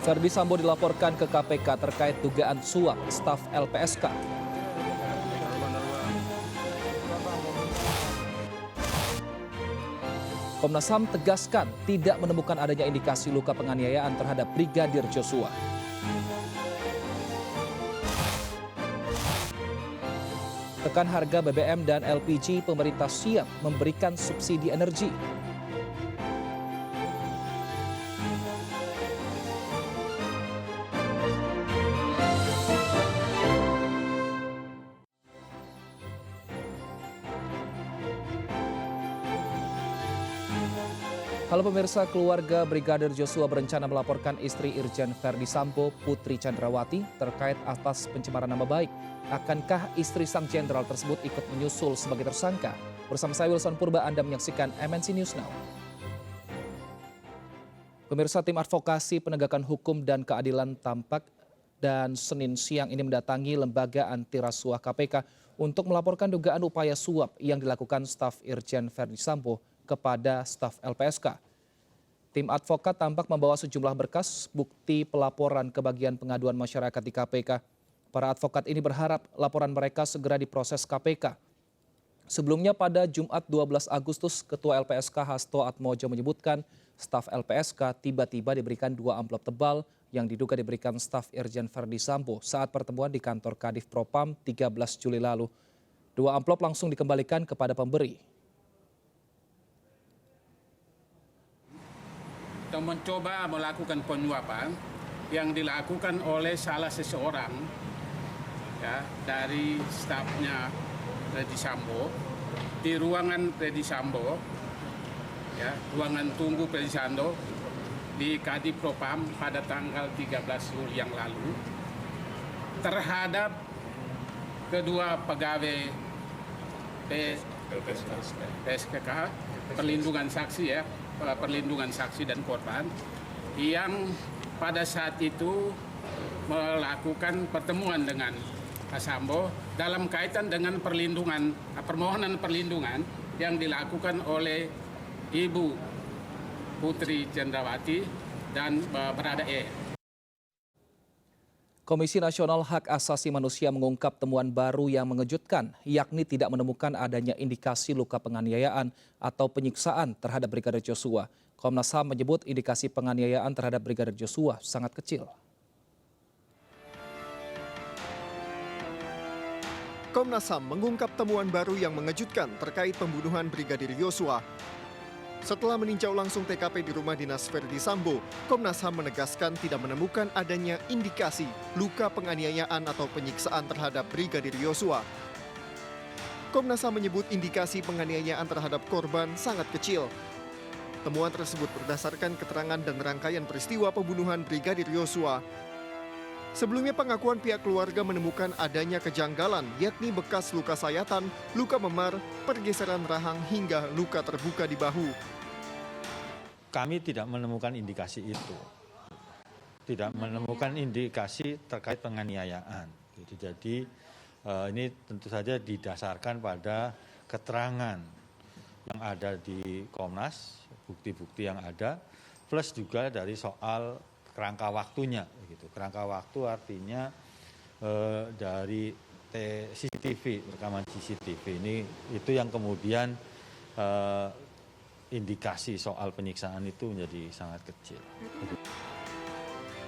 Verdi Sambo dilaporkan ke KPK terkait dugaan suap staf LPSK. Komnas HAM tegaskan tidak menemukan adanya indikasi luka penganiayaan terhadap Brigadir Joshua. Tekan harga BBM dan LPG, pemerintah siap memberikan subsidi energi. Halo pemirsa, keluarga Brigadir Joshua berencana melaporkan istri Irjen Verdi Sambo, Putri Chandrawati, terkait atas pencemaran nama baik. Akankah istri sang jenderal tersebut ikut menyusul sebagai tersangka? Bersama saya Wilson Purba, Anda menyaksikan MNC News Now. Pemirsa, tim advokasi penegakan hukum dan keadilan tampak dan Senin siang ini mendatangi lembaga anti rasuah KPK untuk melaporkan dugaan upaya suap yang dilakukan staf Irjen Verdi Sambo kepada staf LPSK. Tim advokat tampak membawa sejumlah berkas bukti pelaporan ke bagian pengaduan masyarakat di KPK. Para advokat ini berharap laporan mereka segera diproses KPK. Sebelumnya pada Jumat 12 Agustus, Ketua LPSK Hasto Atmojo menyebutkan staf LPSK tiba-tiba diberikan 2 amplop tebal yang diduga diberikan staf Irjen Verdi Sambo saat pertemuan di kantor Kadif Propam 13 Juli lalu. 2 amplop langsung dikembalikan kepada pemberi. Kita mencoba melakukan penyuapan yang dilakukan oleh salah seseorang ya, dari stafnya Verdi Sambo di ruangan Verdi Sambo, ya, ruangan tunggu Verdi Sambo di Kadif Propam pada tanggal 13 Juli yang lalu terhadap kedua pegawai PSKK, perlindungan saksi ya, perlindungan saksi dan korban yang pada saat itu melakukan pertemuan dengan Pak Sambo dalam kaitan dengan permohonan perlindungan yang dilakukan oleh Ibu Putri Chandrawati dan Barada E. Komisi Nasional Hak Asasi Manusia mengungkap temuan baru yang mengejutkan, yakni tidak menemukan adanya indikasi luka penganiayaan atau penyiksaan terhadap Brigadir Joshua. Komnas HAM menyebut indikasi penganiayaan terhadap Brigadir Joshua sangat kecil. Komnas HAM mengungkap temuan baru yang mengejutkan terkait pembunuhan Brigadir Joshua. Setelah meninjau langsung TKP di rumah dinas Verdi Sambo, Komnas HAM menegaskan tidak menemukan adanya indikasi luka penganiayaan atau penyiksaan terhadap Brigadir Joshua. Komnas HAM menyebut indikasi penganiayaan terhadap korban sangat kecil. Temuan tersebut berdasarkan keterangan dan rangkaian peristiwa pembunuhan Brigadir Joshua. Sebelumnya pengakuan pihak keluarga menemukan adanya kejanggalan, yakni bekas luka sayatan, luka memar, pergeseran rahang hingga luka terbuka di bahu. Kami tidak menemukan indikasi itu, tidak menemukan indikasi terkait penganiayaan. Jadi ini tentu saja didasarkan pada keterangan yang ada di Komnas, bukti-bukti yang ada, plus juga dari soal kerangka waktunya. Kerangka waktu artinya dari CCTV, rekaman CCTV ini itu yang kemudian indikasi soal penyiksaan itu menjadi sangat kecil.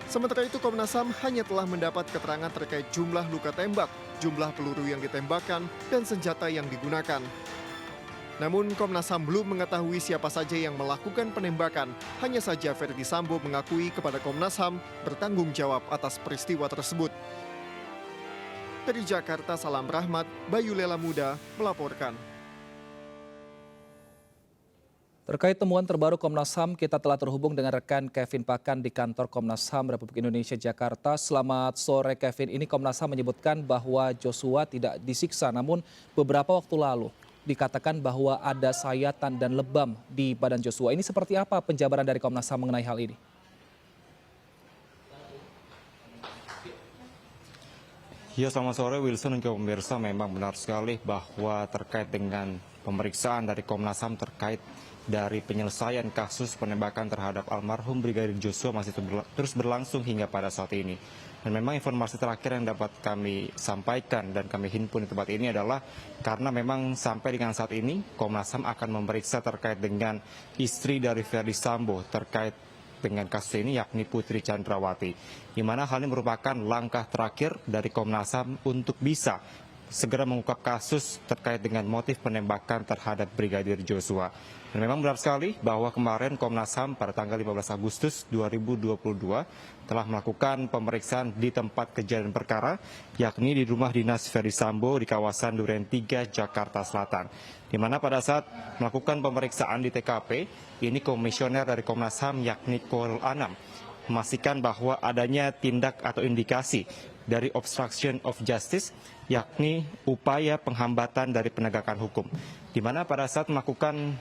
Sementara itu Komnas HAM hanya telah mendapat keterangan terkait jumlah luka tembak, jumlah peluru yang ditembakkan, dan senjata yang digunakan. Namun Komnas HAM belum mengetahui siapa saja yang melakukan penembakan, hanya saja Verdi Sambo mengakui kepada Komnas HAM bertanggung jawab atas peristiwa tersebut. Dari Jakarta, Salam Rahmat, Bayu Lela Muda melaporkan. Terkait temuan terbaru Komnas HAM, kita telah terhubung dengan rekan Kevin Pakan di kantor Komnas HAM Republik Indonesia Jakarta. Selamat sore Kevin, ini Komnas HAM menyebutkan bahwa Joshua tidak disiksa, namun beberapa waktu lalu dikatakan bahwa ada sayatan dan lebam di badan Joshua. Ini seperti apa penjabaran dari Komnas HAM mengenai hal ini? Ya, selamat sore Wilson dan juga pemirsa. Memang benar sekali bahwa terkait dengan pemeriksaan dari Komnas HAM terkait dari penyelesaian kasus penembakan terhadap almarhum Brigadir Joshua masih terus berlangsung hingga pada saat ini. Dan memang informasi terakhir yang dapat kami sampaikan dan kami himpun di tempat ini adalah karena memang sampai dengan saat ini Komnas HAM akan memeriksa terkait dengan istri dari Ferdy Sambo terkait dengan kasus ini, yakni Putri Chandrawati, di mana hal ini merupakan langkah terakhir dari Komnas HAM untuk bisa segera mengungkap kasus terkait dengan motif penembakan terhadap Brigadir Joshua. Dan memang benar sekali bahwa kemarin Komnas HAM pada tanggal 15 Agustus 2022 telah melakukan pemeriksaan di tempat kejadian perkara, yakni di rumah dinas Ferdy Sambo di kawasan Duren 3, Jakarta Selatan. Di mana pada saat melakukan pemeriksaan di TKP, ini komisioner dari Komnas HAM yakni Koirul Anam memastikan bahwa adanya tindak atau indikasi dari obstruction of justice, yakni upaya penghambatan dari penegakan hukum. Di mana pada saat melakukan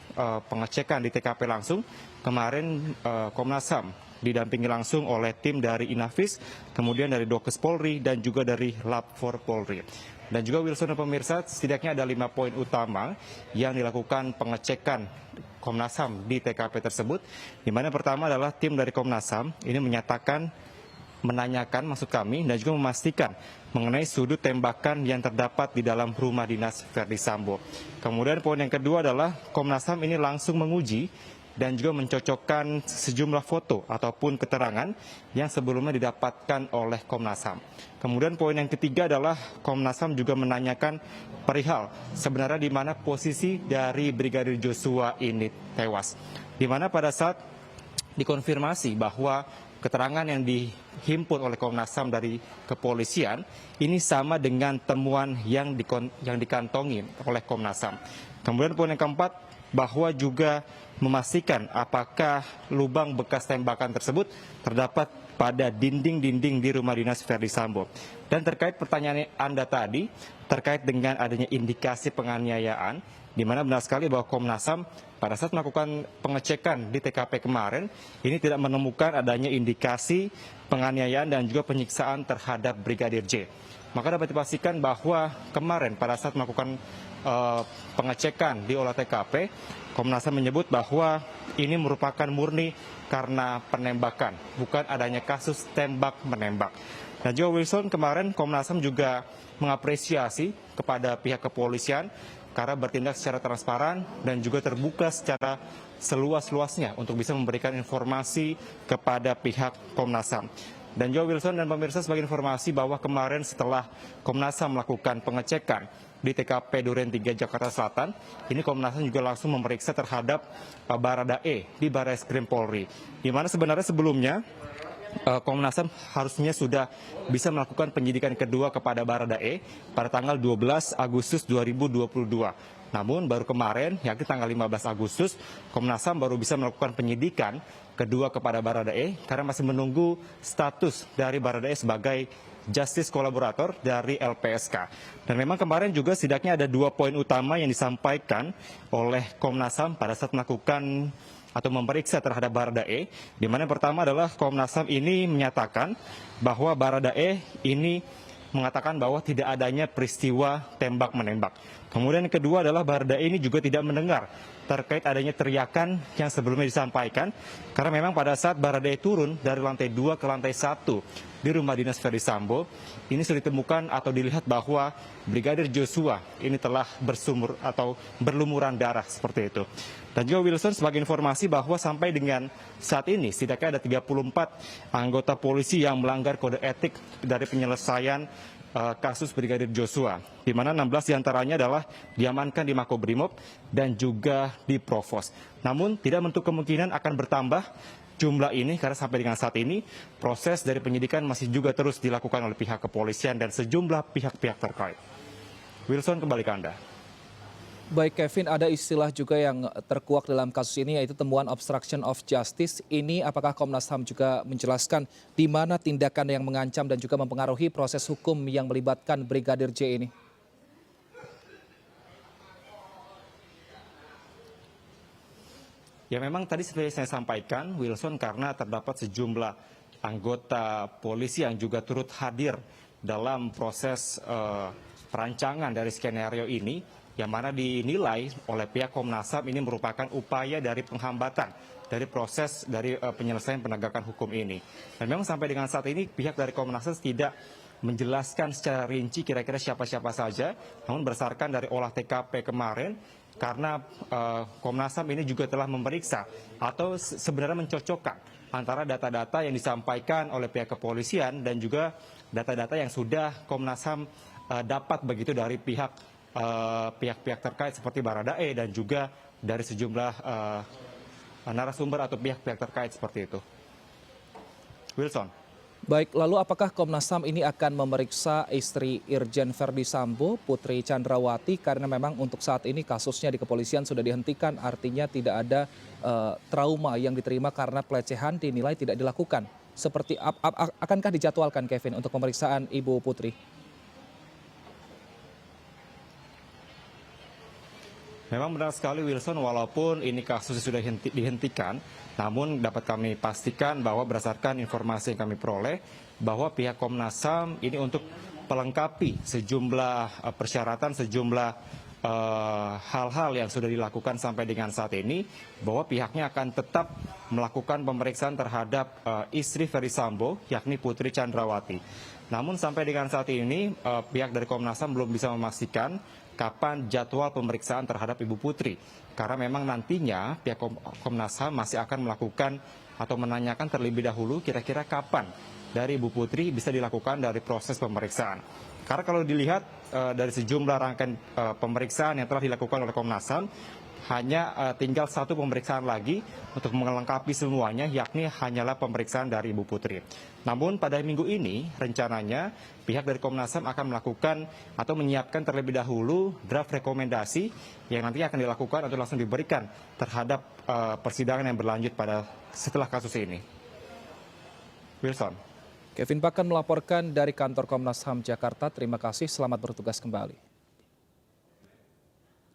pengecekan di TKP langsung, kemarin Komnas HAM didampingi langsung oleh tim dari Inavis, kemudian dari Dokes Polri, dan juga dari Lab 4 Polri. Dan juga Wilson dan pemirsa, setidaknya ada 5 poin utama yang dilakukan pengecekan Komnas HAM di TKP tersebut, di mana pertama adalah tim dari Komnas HAM ini menanyakan maksud kami dan juga memastikan mengenai sudut tembakan yang terdapat di dalam rumah dinas Ferdy Sambo. Kemudian poin yang kedua adalah Komnas HAM ini langsung menguji dan juga mencocokkan sejumlah foto ataupun keterangan yang sebelumnya didapatkan oleh Komnas HAM. Kemudian poin yang ketiga adalah Komnas HAM juga menanyakan perihal sebenarnya di mana posisi dari Brigadir Joshua ini tewas. Di mana pada saat dikonfirmasi bahwa keterangan yang dihimpun oleh Komnas HAM dari kepolisian ini sama dengan temuan yang dikantongi oleh Komnas HAM. Kemudian poin yang keempat, bahwa juga memastikan apakah lubang bekas tembakan tersebut terdapat pada dinding-dinding di rumah dinas Ferdy Sambo. Dan terkait pertanyaan Anda tadi, terkait dengan adanya indikasi penganiayaan, di mana benar sekali bahwa Komnas HAM pada saat melakukan pengecekan di TKP kemarin, ini tidak menemukan adanya indikasi penganiayaan dan juga penyiksaan terhadap Brigadir J. Maka dapat dipastikan bahwa kemarin pada saat melakukan pengecekan di olah TKP, Komnas HAM menyebut bahwa ini merupakan murni karena penembakan, bukan adanya kasus tembak-menembak. Dan juga Wilson, kemarin Komnas HAM juga mengapresiasi kepada pihak kepolisian karena bertindak secara transparan dan juga terbuka secara seluas-luasnya untuk bisa memberikan informasi kepada pihak Komnas HAM. Dan juga Wilson dan pemirsa, sebagai informasi bahwa kemarin setelah Komnas HAM melakukan pengecekan di TKP Duren 3 Jakarta Selatan, ini Komnas HAM juga langsung memeriksa terhadap Baradae di Barreskrim Polri. Di mana sebenarnya sebelumnya Komnas HAM harusnya sudah bisa melakukan penyidikan kedua kepada Baradae pada tanggal 12 Agustus 2022. Namun baru kemarin, yakni tanggal 15 Agustus, Komnas HAM baru bisa melakukan penyidikan kedua kepada Baradae karena masih menunggu status dari Baradae sebagai justice kolaborator dari LPSK. Dan memang kemarin juga setidaknya ada 2 poin utama yang disampaikan oleh Komnas HAM pada saat melakukan atau memeriksa terhadap Baradae, di mana yang pertama adalah Komnas HAM ini menyatakan bahwa Baradae ini mengatakan bahwa tidak adanya peristiwa tembak-menembak. Kemudian yang kedua adalah Baradae ini juga tidak mendengar terkait adanya teriakan yang sebelumnya disampaikan, karena memang pada saat Baradae turun dari lantai 2 ke lantai 1 di rumah dinas Ferdy Sambo, ini sudah ditemukan atau dilihat bahwa Brigadir Joshua ini telah bersumur atau berlumuran darah seperti itu. Dan juga Wilson, sebagai informasi bahwa sampai dengan saat ini setidaknya ada 34 anggota polisi yang melanggar kode etik dari penyelesaian kasus Brigadir Joshua, di mana 16 diantaranya adalah diamankan di Makobrimob dan juga di Provos. Namun tidak menutup kemungkinan akan bertambah jumlah ini karena sampai dengan saat ini proses dari penyidikan masih juga terus dilakukan oleh pihak kepolisian dan sejumlah pihak-pihak terkait. Wilson, kembali ke Anda. Baik Kevin, ada istilah juga yang terkuak dalam kasus ini yaitu temuan obstruction of justice. Ini apakah Komnas HAM juga menjelaskan di mana tindakan yang mengancam dan juga mempengaruhi proses hukum yang melibatkan Brigadir J ini? Ya, memang tadi seperti saya sampaikan, Wilson, karena terdapat sejumlah anggota polisi yang juga turut hadir dalam proses perancangan dari skenario ini, yang mana dinilai oleh pihak Komnas HAM ini merupakan upaya dari penghambatan dari proses dari penyelesaian penegakan hukum ini. Dan memang sampai dengan saat ini pihak dari Komnas HAM tidak menjelaskan secara rinci kira-kira siapa-siapa saja, namun berdasarkan dari olah TKP kemarin, karena Komnas HAM ini juga telah memeriksa atau sebenarnya mencocokkan antara data-data yang disampaikan oleh pihak kepolisian dan juga data-data yang sudah Komnas HAM dapat begitu dari pihak-pihak terkait seperti Baradae dan juga dari sejumlah narasumber atau pihak-pihak terkait seperti itu. Wilson. Baik, lalu apakah Komnas HAM ini akan memeriksa istri Irjen Verdi Sambo, Putri Chandrawati, karena memang untuk saat ini kasusnya di kepolisian sudah dihentikan, artinya tidak ada trauma yang diterima karena pelecehan dinilai tidak dilakukan. Seperti akankah dijadwalkan, Kevin, untuk pemeriksaan Ibu Putri? Memang benar sekali Wilson, walaupun ini kasusnya sudah dihentikan, namun dapat kami pastikan bahwa berdasarkan informasi yang kami peroleh, bahwa pihak Komnas HAM ini untuk melengkapi sejumlah persyaratan, sejumlah hal-hal yang sudah dilakukan sampai dengan saat ini, bahwa pihaknya akan tetap melakukan pemeriksaan terhadap istri Verdi Sambo, yakni Putri Chandrawati. Namun sampai dengan saat ini pihak dari Komnas HAM belum bisa memastikan kapan jadwal pemeriksaan terhadap Ibu Putri. Karena memang nantinya pihak Komnas HAM masih akan melakukan atau menanyakan terlebih dahulu kira-kira kapan dari Ibu Putri bisa dilakukan dari proses pemeriksaan. Karena kalau dilihat dari sejumlah rangkaian pemeriksaan yang telah dilakukan oleh Komnas HAM, hanya tinggal satu pemeriksaan lagi untuk melengkapi semuanya, yakni hanyalah pemeriksaan dari Ibu Putri. Namun pada minggu ini rencananya pihak dari Komnas HAM akan melakukan atau menyiapkan terlebih dahulu draft rekomendasi yang nanti akan dilakukan atau langsung diberikan terhadap persidangan yang berlanjut setelah kasus ini. Wilson. Kevin Pakan melaporkan dari kantor Komnas HAM Jakarta. Terima kasih, selamat bertugas kembali.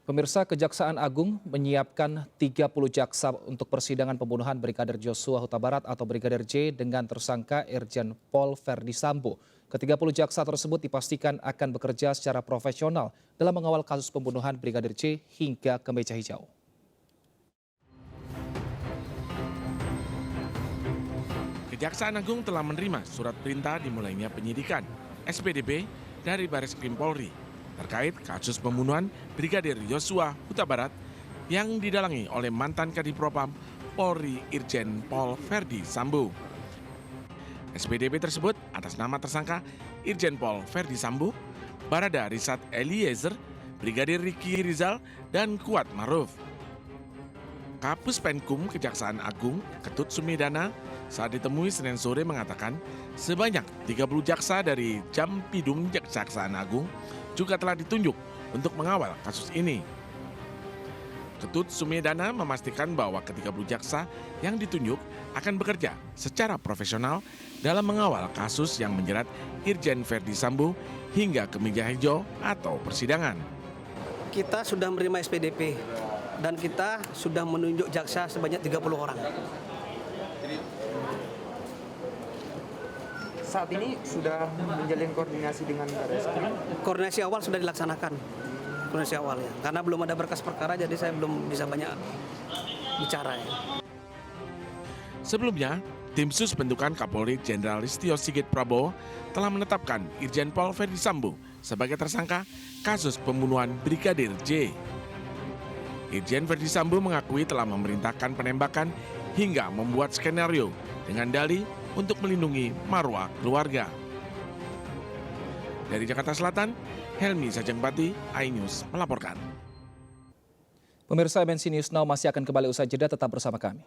Pemirsa, Kejaksaan Agung menyiapkan 30 jaksa untuk persidangan pembunuhan Brigadir Joshua Huta Barat atau Brigadir J dengan tersangka Irjen Pol Verdi Sambo. Ke-30 jaksa tersebut dipastikan akan bekerja secara profesional dalam mengawal kasus pembunuhan Brigadir J hingga ke meja hijau. Kejaksaan Agung telah menerima surat perintah dimulainya penyidikan SPDP dari Bareskrim Polri terkait kasus pembunuhan Brigadir Joshua Huta Barat yang didalangi oleh mantan Kadipropam Polri Irjen Pol Verdi Sambo. SPDP tersebut atas nama tersangka Irjen Pol Verdi Sambo, Barada Richard Eliezer, Brigadir Riki Rizal, dan Kuat Maruf. Kapus Penkum Kejaksaan Agung Ketut Sumedana saat ditemui Senin sore mengatakan sebanyak 30 jaksa dari Jampidum Kejaksaan Agung juga telah ditunjuk untuk mengawal kasus ini. Ketut Sumedana memastikan bahwa ke-30 jaksa yang ditunjuk akan bekerja secara profesional dalam mengawal kasus yang menjerat Irjen Verdi Sambo hingga ke meja hijau atau persidangan. Kita sudah menerima SPDP dan kita sudah menunjuk jaksa sebanyak 30 orang. Saat ini sudah menjalin koordinasi dengan Bareskrim? Koordinasi awal sudah dilaksanakan, koordinasi awal ya. Karena belum ada berkas perkara, jadi saya belum bisa banyak bicara ya. Sebelumnya, tim sus bentukan Kapolri Jenderal Listio Sigit Prabowo telah menetapkan Irjen Pol Verdi Sambo sebagai tersangka kasus pembunuhan Brigadir J. Irjen Verdi Sambo mengakui telah memerintahkan penembakan hingga membuat skenario dengan dalih untuk melindungi marwah keluarga. Dari Jakarta Selatan, Helmi Sajengbati, iNews melaporkan. Pemirsa MNC News Now masih akan kembali usai jeda, tetap bersama kami.